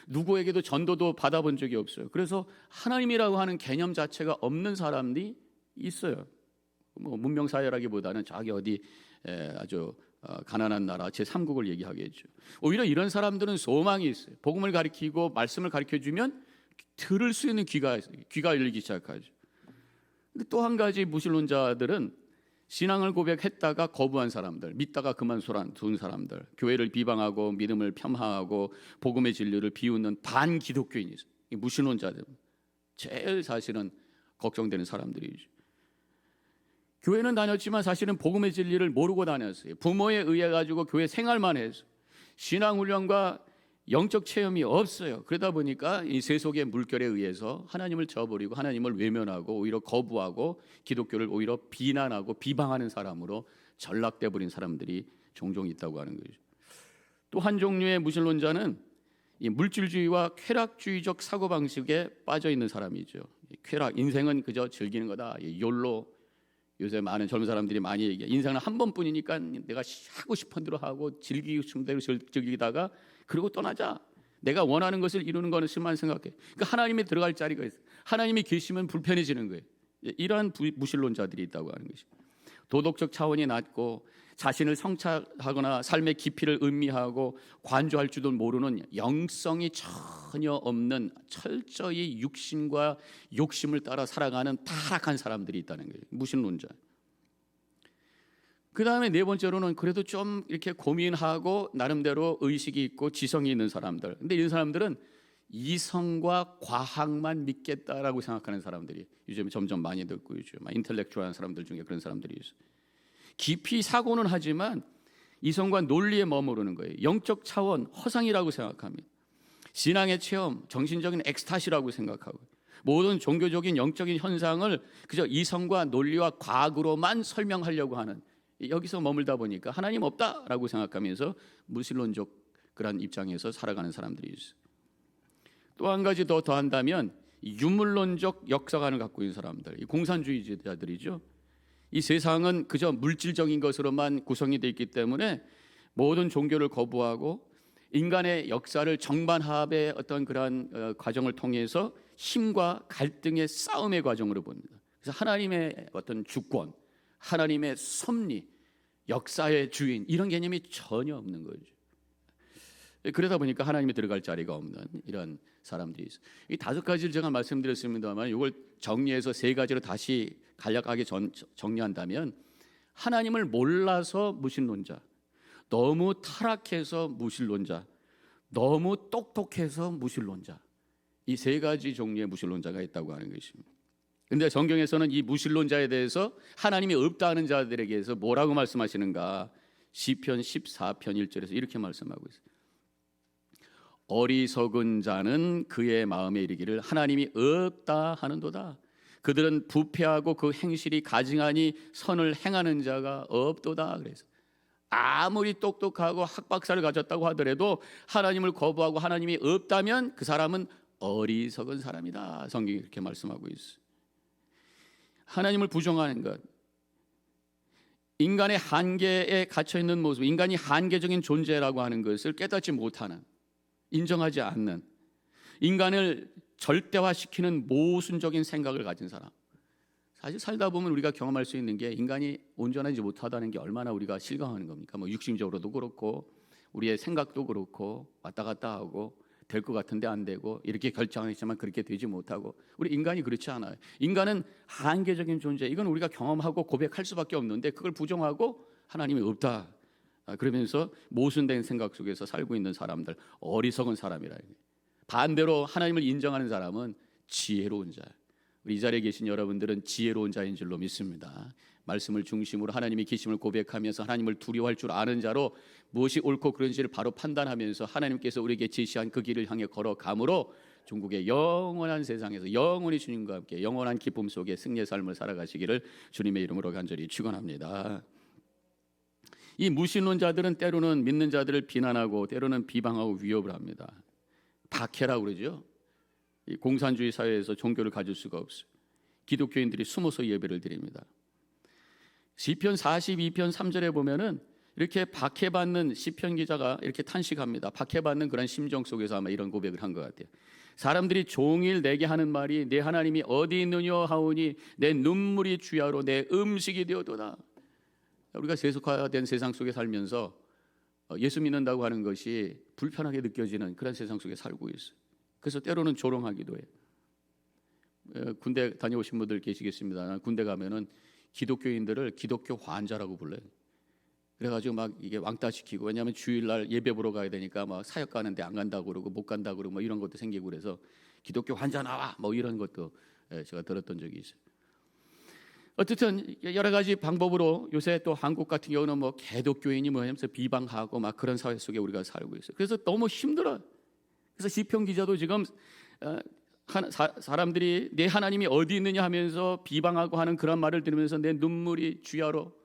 누구에게도 전도도 받아본 적이 없어요. 그래서 하나님이라고 하는 개념 자체가 없는 사람들이 있어요. 뭐 문명사회라기보다는 저기 어디 아주 가난한 나라 제3국을 얘기하겠죠. 오히려 이런 사람들은 소망이 있어요. 복음을 가르치고 말씀을 가르쳐주면 들을 수 있는 귀가 열리기 시작하죠. 근데 또 한 가지 무신론자들은 신앙을 고백했다가 거부한 사람들, 믿다가 그만둔 사람들, 교회를 비방하고 믿음을 폄하하고 복음의 진리를 비웃는 반기독교인이 있어요. 이 무신론자들 제일 사실은 걱정되는 사람들이죠. 교회는 다녔지만 사실은 복음의 진리를 모르고 다녔어요. 부모에 의해 가지고 교회 생활만 해서 신앙 훈련과 영적 체험이 없어요. 그러다 보니까 이 세속의 물결에 의해서 하나님을 저버리고 하나님을 외면하고 오히려 거부하고 기독교를 오히려 비난하고 비방하는 사람으로 전락돼 버린 사람들이 종종 있다고 하는 거죠. 또 한 종류의 무신론자는 이 물질주의와 쾌락주의적 사고방식에 빠져 있는 사람이죠. 쾌락, 인생은 그저 즐기는 거다. 욜로, 요새 많은 젊은 사람들이 많이 얘기해요. 인생은 한 번뿐이니까 내가 하고 싶은 대로 하고 즐기고 싶은 대로 즐기다가 그리고 떠나자. 내가 원하는 것을 이루는 것만 생각해. 그러니까 하나님이 들어갈 자리가 있어요. 하나님이 계시면 불편해지는 거예요. 이러한 무신론자들이 있다고 하는 것이. 도덕적 차원이 낮고 자신을 성찰하거나 삶의 깊이를 음미하고 관조할 줄도 모르는 영성이 전혀 없는 철저히 육신과 욕심을 따라 살아가는 타락한 사람들이 있다는 거예요. 무신론자. 그 다음에 네 번째로는 그래도 좀 이렇게 고민하고 나름대로 의식이 있고 지성이 있는 사람들. 근데 이런 사람들은 이성과 과학만 믿겠다라고 생각하는 사람들이 요즘에 점점 많이 듣고 있죠. 인텔렉추얼한 사람들 중에 그런 사람들이 있어요. 깊이 사고는 하지만 이성과 논리에 머무르는 거예요. 영적 차원, 허상이라고 생각합니다. 신앙의 체험, 정신적인 엑스타시라고 생각하고 모든 종교적인 영적인 현상을 그저 이성과 논리와 과학으로만 설명하려고 하는, 여기서 머물다 보니까 하나님 없다라고 생각하면서 무신론적 그런 입장에서 살아가는 사람들이 있어요. 또 한 가지 더한다면 유물론적 역사관을 갖고 있는 사람들, 이 공산주의자들이죠. 이 세상은 그저 물질적인 것으로만 구성이 되어 있기 때문에 모든 종교를 거부하고 인간의 역사를 정반합의 어떤 그러한 과정을 통해서 힘과 갈등의 싸움의 과정으로 봅니다. 그래서 하나님의 어떤 주권, 하나님의 섭리, 역사의 주인 이런 개념이 전혀 없는 거죠. 그러다 보니까 하나님이 들어갈 자리가 없는 이런 사람들이 있어요. 이 5가지를 제가 말씀드렸습니다만 이걸 정리해서 3가지로 다시 간략하게 정리한다면 하나님을 몰라서 무신론자, 너무 타락해서 무신론자, 너무 똑똑해서 무신론자, 이 3가지 종류의 무신론자가 있다고 하는 것입니다. 그런데 성경에서는 이 무신론자에 대해서 하나님이 없다는 자들에게서 뭐라고 말씀하시는가? 시편 14편 1절에서 이렇게 말씀하고 있어요. 어리석은 자는 그의 마음에 이르기를 하나님이 없다 하는도다. 그들은 부패하고 그 행실이 가증하니 선을 행하는 자가 없도다. 그래서 아무리 똑똑하고 학박사를 가졌다고 하더라도 하나님을 거부하고 하나님이 없다면 그 사람은 어리석은 사람이다. 성경이 그렇게 말씀하고 있어요. 하나님을 부정하는 것, 인간의 한계에 갇혀 있는 모습, 인간이 한계적인 존재라고 하는 것을 깨닫지 못하는, 인정하지 않는, 인간을 절대화시키는 모순적인 생각을 가진 사람. 사실 살다 보면 우리가 경험할 수 있는 게 인간이 온전하지 못하다는 게 얼마나 우리가 실감하는 겁니까? 뭐 육신적으로도 그렇고 우리의 생각도 그렇고 왔다 갔다 하고 될 것 같은데 안 되고 이렇게 결정했지만 그렇게 되지 못하고, 우리 인간이 그렇지 않아요. 인간은 한계적인 존재, 이건 우리가 경험하고 고백할 수밖에 없는데 그걸 부정하고 하나님이 없다 그러면서 모순된 생각 속에서 살고 있는 사람들, 어리석은 사람이라. 반대로 하나님을 인정하는 사람은 지혜로운 자, 우리 이 자리에 계신 여러분들은 지혜로운 자인 줄로 믿습니다. 말씀을 중심으로 하나님의 계심을 고백하면서 하나님을 두려워할 줄 아는 자로 무엇이 옳고 그른지를 바로 판단하면서 하나님께서 우리에게 제시한 그 길을 향해 걸어감으로 중국의 영원한 세상에서 영원히 주님과 함께 영원한 기쁨 속에 승리의 삶을 살아가시기를 주님의 이름으로 간절히 축원합니다. 이 무신론자들은 때로는 믿는 자들을 비난하고 때로는 비방하고 위협을 합니다. 박해라고 그러죠. 이 공산주의 사회에서 종교를 가질 수가 없어요. 기독교인들이 숨어서 예배를 드립니다. 시편 42편 3절에 보면은 이렇게 박해받는 시편 기자가 이렇게 탄식합니다. 박해받는 그런 심정 속에서 아마 이런 고백을 한 것 같아요. 사람들이 종일 내게 하는 말이 내 하나님이 어디 있느냐 하오니 내 눈물이 주야로 내 음식이 되어도다. 우리가 세속화된 세상 속에 살면서 예수 믿는다고 하는 것이 불편하게 느껴지는 그런 세상 속에 살고 있어요. 그래서 때로는 조롱하기도 해요. 군대 다녀오신 분들 계시겠습니다. 군대 가면은 기독교인들을 기독교 환자라고 불러요. 그래가지고 막 이게 왕따 시키고, 왜냐하면 주일날 예배 보러 가야 되니까 막 사역 가는데 안 간다고 그러고 못 간다고 그러고 뭐 이런 것도 생기고 그래서 기독교 환자 나와 뭐 이런 것도 제가 들었던 적이 있어요. 어쨌든 여러 가지 방법으로 요새 또 한국 같은 경우는 뭐 개독교인이 뭐 하면서 비방하고 막 그런 사회 속에 우리가 살고 있어요. 그래서 너무 힘들어요. 그래서 시편 기자도 지금 사람들이 내 하나님이 어디 있느냐 하면서 비방하고 하는 그런 말을 들으면서 내 눈물이 주야로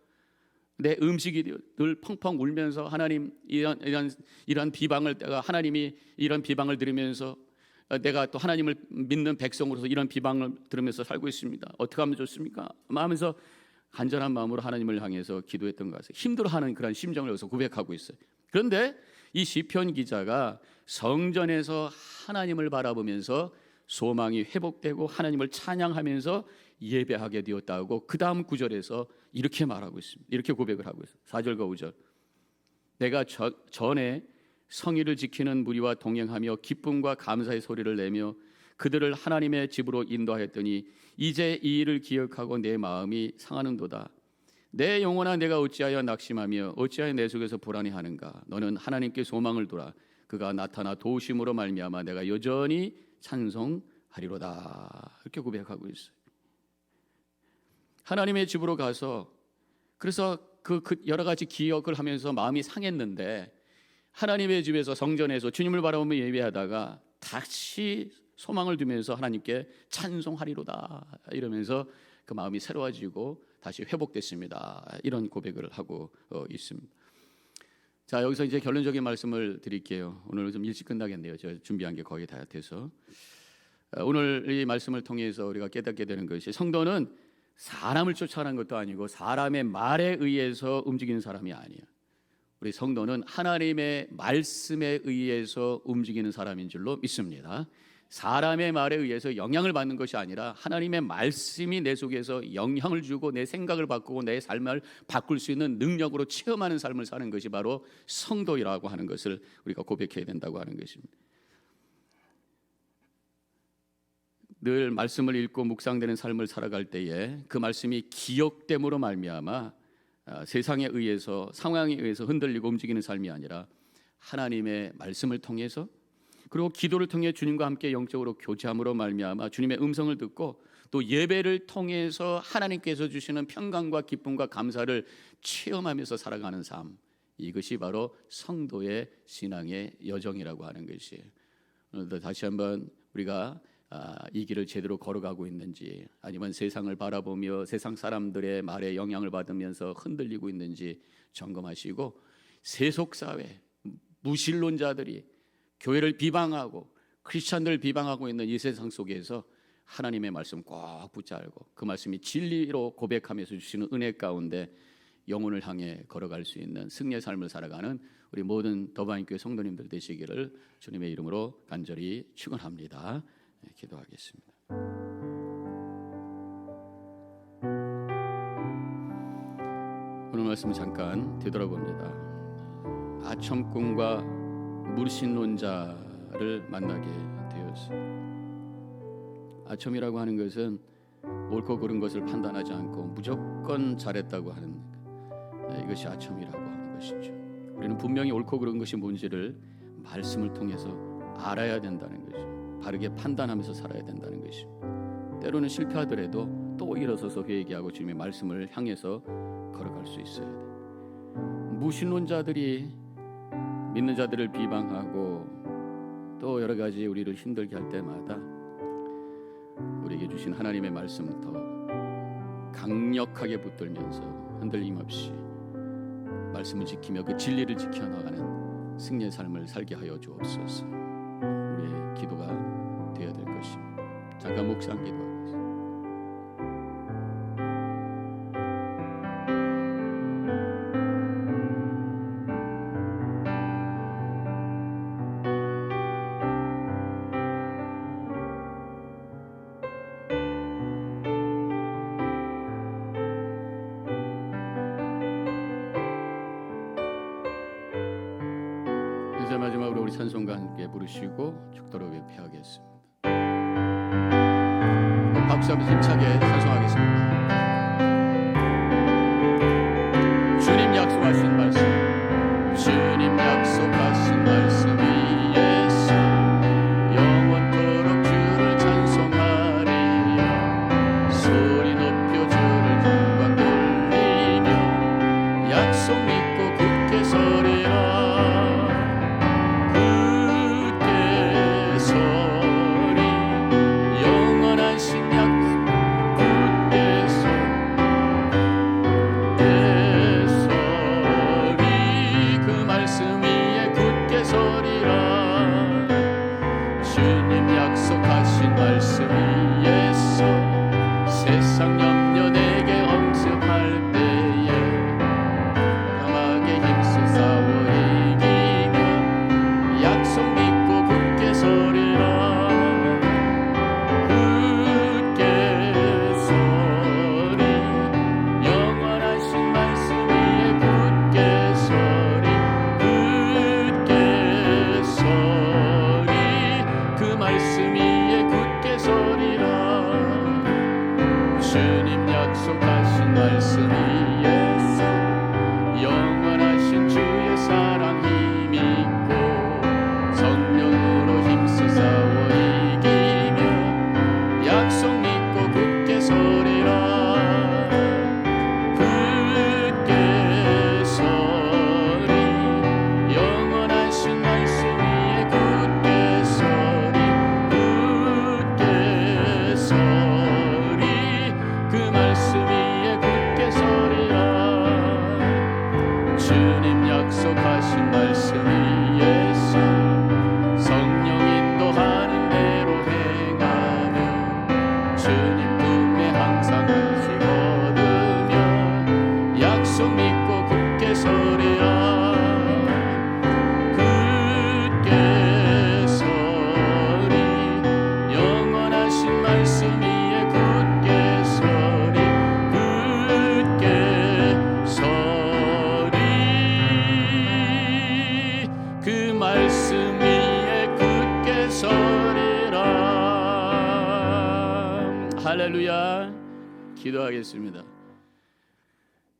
내 음식이 늘 펑펑 울면서 하나님 이런 비방을 내가 하나님이 이런 비방을 들으면서 내가 또 하나님을 믿는 백성으로서 이런 비방을 들으면서 살고 있습니다. 어떻게 하면 좋습니까? 하면서 간절한 마음으로 하나님을 향해서 기도했던 것 같아요. 힘들어하는 그런 심정을 여기서 고백하고 있어요. 그런데 이 시편 기자가 성전에서 하나님을 바라보면서 소망이 회복되고 하나님을 찬양하면서 예배하게 되었다고 그 다음 구절에서 이렇게 말하고 있습니다. 이렇게 고백을 하고 있어요. 4절과 5절. 내가 전에 성의를 지키는 무리와 동행하며 기쁨과 감사의 소리를 내며 그들을 하나님의 집으로 인도하였더니 이제 이 일을 기억하고 내 마음이 상하는도다. 내 영혼아 내가 어찌하여 낙심하며 어찌하여 내 속에서 불안해하는가. 너는 하나님께 소망을 두라. 그가 나타나 도우심으로 말미암아 내가 여전히 찬송하리로다. 이렇게 고백하고 있어요. 하나님의 집으로 가서 그래서 그 여러 가지 기억을 하면서 마음이 상했는데 하나님의 집에서 성전에서 주님을 바라보며 예배하다가 다시 소망을 두면서 하나님께 찬송하리로다 이러면서 그 마음이 새로워지고 다시 회복됐습니다. 이런 고백을 하고 있습니다. 자, 여기서 이제 결론적인 말씀을 드릴게요. 오늘 좀 일찍 끝나겠네요. 제가 준비한 게 거의 다 돼서. 오늘 이 말씀을 통해서 우리가 깨닫게 되는 것이 성도는 사람을 쫓아가는 것도 아니고 사람의 말에 의해서 움직이는 사람이 아니에요. 우리 성도는 하나님의 말씀에 의해서 움직이는 사람인 줄로 믿습니다. 사람의 말에 의해서 영향을 받는 것이 아니라 하나님의 말씀이 내 속에서 영향을 주고 내 생각을 바꾸고 내 삶을 바꿀 수 있는 능력으로 체험하는 삶을 사는 것이 바로 성도이라고 하는 것을 우리가 고백해야 된다고 하는 것입니다. 늘 말씀을 읽고 묵상되는 삶을 살아갈 때에 그 말씀이 기억됨으로 말미암아 세상에 의해서 상황에 의해서 흔들리고 움직이는 삶이 아니라 하나님의 말씀을 통해서 그리고 기도를 통해 주님과 함께 영적으로 교제함으로 말미암아 주님의 음성을 듣고 또 예배를 통해서 하나님께서 주시는 평강과 기쁨과 감사를 체험하면서 살아가는 삶, 이것이 바로 성도의 신앙의 여정이라고 하는 것이에요. 오늘도 다시 한번 우리가 이 길을 제대로 걸어가고 있는지 아니면 세상을 바라보며 세상 사람들의 말에 영향을 받으면서 흔들리고 있는지 점검하시고 세속사회 무신론자들이 교회를 비방하고 크리스찬들을 비방하고 있는 이 세상 속에서 하나님의 말씀 꼭 붙잡고 그 말씀이 진리로 고백하면서 주시는 은혜 가운데 영혼을 향해 걸어갈 수 있는 승리의 삶을 살아가는 우리 모든 더바인교회 성도님들 되시기를 주님의 이름으로 간절히 축원합니다. 네, 기도하겠습니다. 오늘 말씀 잠깐 되돌아봅니다. 아첨꾼과 무신론자를 만나게 되었어요. 아첨이라고 하는 것은 옳고 그른 것을 판단하지 않고 무조건 잘했다고 하는 이것이 아첨이라고 하는 것이죠. 우리는 분명히 옳고 그른 것이 뭔지를 말씀을 통해서 알아야 된다는 것이죠. 바르게 판단하면서 살아야 된다는 것이죠. 때로는 실패하더라도 또 일어서서 회개하고 주님의 말씀을 향해서 걸어갈 수 있어야 돼. 무신론자들이 믿는 자들을 비방하고 또 여러 가지 우리를 힘들게 할 때마다 우리에게 주신 하나님의 말씀 더 강력하게 붙들면서 흔들림 없이 말씀을 지키며 그 진리를 지켜나가는 승리의 삶을 살게 하여 주옵소서. 우리의 기도가 되어야 될 것입니다. 잠깐 묵상 기도하겠습니다. 이제 마지막으로 우리 찬송과 함께 부르시고 죽도록 예배하겠습니다. 박수하면서 힘차게 찬송하겠습니다. 주님 약속하신 말씀, 주님 약속하신 말씀 위에서 영원토록 주를 찬송하리요. 소리 높여 주를 영광 돌리며 약속 믿고 굳게 서리라. 말씀 위에서 세상 염려 내게 엄습할 때에 강하게 힘써 싸워 이기며 약속 믿고 굳게 서리라. 굳게 서리 영원하신 말씀 위에 굳게 서리. 굳게 서리 그 말씀 위에 굳게 서리라. 주님 약속하신 말씀 위에서 영원하신 주의 사랑 힘있고 성령으로 힘써 싸워 이기며 약속 믿고 굳게 서리라. 굳게 서리 영원하신 말씀 위에 굳게 서리. 서리 그 말씀 위에 굳게 서리라. 주님 약속하신 말씀 위에서 성령 인도하는 대로 행하며 주님 품에 항상 안식 얻으며 약속 믿고 굳게 서리라. 굳게 서리 영원하신 말씀 위에 굳게 서리. 굳게 서리 그 말씀 위에 굳게 서리라. 할렐루야. 기도하겠습니다.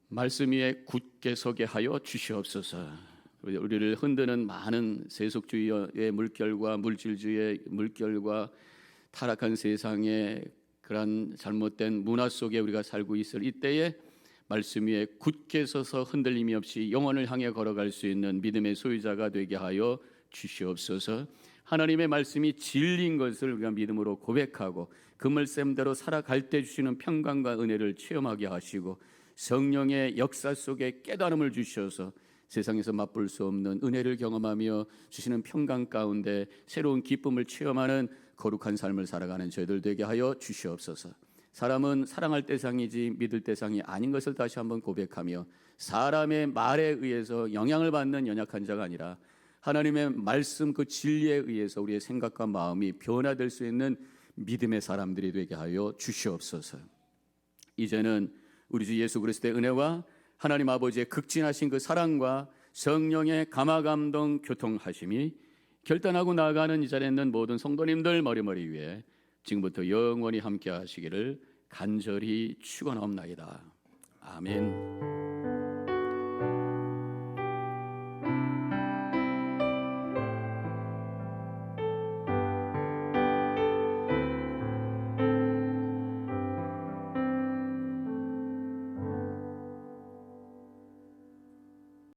말씀 위에 굳게 서게 하여 주시옵소서. 우리를 흔드는 많은 세속주의의 물결과 물질주의의 물결과 타락한 세상의 그런 잘못된 문화 속에 우리가 살고 있을 이때에 말씀 위에 굳게 서서 흔들림이 없이 영원을 향해 걸어갈 수 있는 믿음의 소유자가 되게 하여 주시옵소서. 하나님의 말씀이 진리인 것을 우리가 믿음으로 고백하고 그 말씀대로 살아갈 때 주시는 평강과 은혜를 체험하게 하시고 성령의 역사 속에 깨달음을 주셔서 세상에서 맛볼 수 없는 은혜를 경험하며 주시는 평강 가운데 새로운 기쁨을 체험하는 거룩한 삶을 살아가는 저희들 되게 하여 주시옵소서. 사람은 사랑할 대상이지 믿을 대상이 아닌 것을 다시 한번 고백하며 사람의 말에 의해서 영향을 받는 연약한 자가 아니라 하나님의 말씀 그 진리에 의해서 우리의 생각과 마음이 변화될 수 있는 믿음의 사람들이 되게 하여 주시옵소서. 이제는 우리 주 예수 그리스도의 은혜와 하나님 아버지의 극진하신 그 사랑과 성령의 감화감동 교통하심이 결단하고 나아가는 이 자리에 있는 모든 성도님들 머리머리 위에 지금부터 영원히 함께 하시기를 간절히 축원하옵나이다. 아멘.